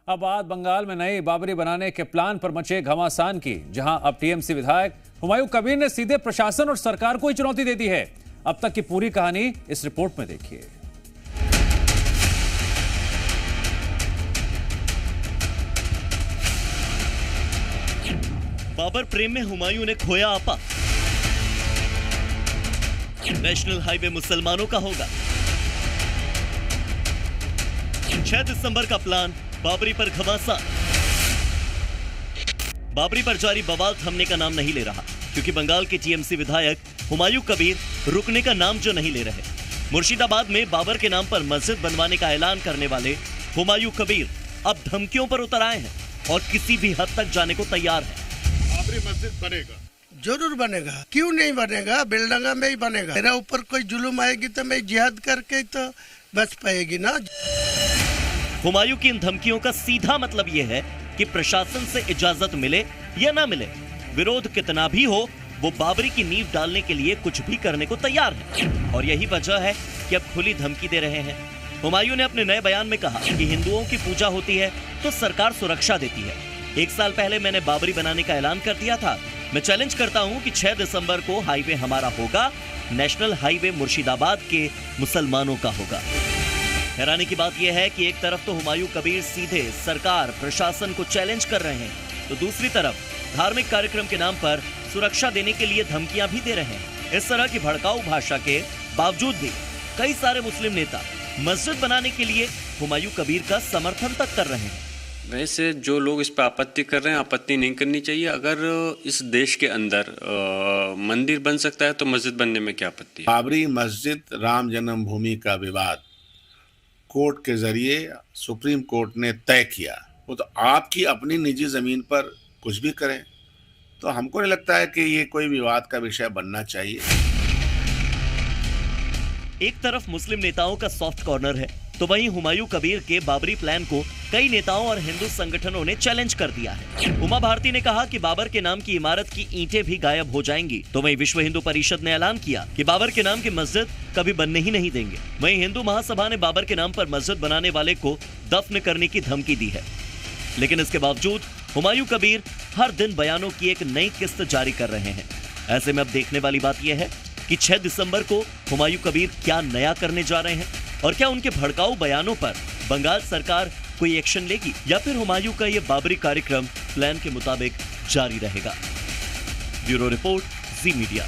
अब बात बंगाल में नई बाबरी बनाने के प्लान पर मचे घमासान की, जहां अब टीएमसी विधायक हुमायूं कबीर ने सीधे प्रशासन और सरकार को ही चुनौती दे दी है। अब तक की पूरी कहानी इस रिपोर्ट में देखिए। बाबर प्रेम में हुमायूं ने खोया आपा। नेशनल हाईवे मुसलमानों का होगा। 6 दिसंबर का प्लान, बाबरी पर घमासान। बाबरी पर जारी बवाल थमने का नाम नहीं ले रहा, क्योंकि बंगाल के टीएमसी विधायक हुमायूं कबीर रुकने का नाम जो नहीं ले रहे। मुर्शिदाबाद में बाबर के नाम पर मस्जिद बनवाने का ऐलान करने वाले हुमायूं कबीर अब धमकियों पर उतर आए हैं और किसी भी हद तक जाने को तैयार है। बाबरी मस्जिद बनेगा, जरूर बनेगा, क्यों नहीं बनेगा, बेलडंगा में ही बनेगा। मेरा ऊपर कोई जुलूम आएगी तो मैं जिहाद करके तो बच पाएगी ना। हुमायूं की इन धमकियों का सीधा मतलब यह है कि प्रशासन से इजाजत मिले या ना मिले, विरोध कितना भी हो, वो बाबरी की नींव डालने के लिए कुछ भी करने को तैयार है। और यही वजह है कि अब खुली धमकी दे रहे हैं। हुमायूं ने अपने नए बयान में कहा कि हिंदुओं की पूजा होती है तो सरकार सुरक्षा देती है। 1 साल पहले मैंने बाबरी बनाने का ऐलान कर दिया था। मैं चैलेंज करता हूं कि 6 दिसंबर को हाईवे हमारा होगा, नेशनल हाईवे मुर्शिदाबाद के मुसलमानों का होगा। हैरानी की बात यह है कि एक तरफ तो हुमायूं कबीर सीधे सरकार प्रशासन को चैलेंज कर रहे हैं, तो दूसरी तरफ धार्मिक कार्यक्रम के नाम पर सुरक्षा देने के लिए धमकियां भी दे रहे हैं। इस तरह की भड़काऊ भाषा के बावजूद भी कई सारे मुस्लिम नेता मस्जिद बनाने के लिए हुमायूं कबीर का समर्थन तक कर रहे हैं। वैसे जो लोग इस पर आपत्ति कर रहे हैं, आपत्ति नहीं करनी चाहिए। अगर इस देश के अंदर मंदिर बन सकता है तो मस्जिद बनने में क्या आपत्ति है? बाबरी मस्जिद राम जन्मभूमि का विवाद कोर्ट के जरिए सुप्रीम कोर्ट ने तय किया। वो तो आपकी अपनी निजी जमीन पर कुछ भी करें, तो हमको नहीं लगता है कि ये कोई विवाद का विषय बनना चाहिए। एक तरफ मुस्लिम नेताओं का सॉफ्ट कॉर्नर है, तो वहीं हुमायूं कबीर के बाबरी प्लान को कई नेताओं और हिंदू संगठनों ने चैलेंज कर दिया है। उमा भारती ने कहा कि बाबर के नाम की इमारत की ईंटें भी गायब हो जाएंगी, तो वहीं विश्व हिंदू परिषद ने ऐलान किया कि बाबर के नाम की मस्जिद कभी बनने ही नहीं देंगे। वहीं हिंदू महासभा ने बाबर के नाम पर मस्जिद बनाने वाले को दफन करने की धमकी दी है। लेकिन इसके बावजूद हुमायूं कबीर हर दिन बयानों की एक नई किस्त जारी कर रहे हैं। ऐसे में अब देखने वाली बात यह है कि 6 दिसंबर को हुमायूं कबीर क्या नया करने जा रहे हैं, और क्या उनके भड़काऊ बयानों पर बंगाल सरकार कोई एक्शन लेगी, या फिर हुमायूं का ये बाबरी कार्यक्रम प्लान के मुताबिक जारी रहेगा। ब्यूरो रिपोर्ट, जी मीडिया।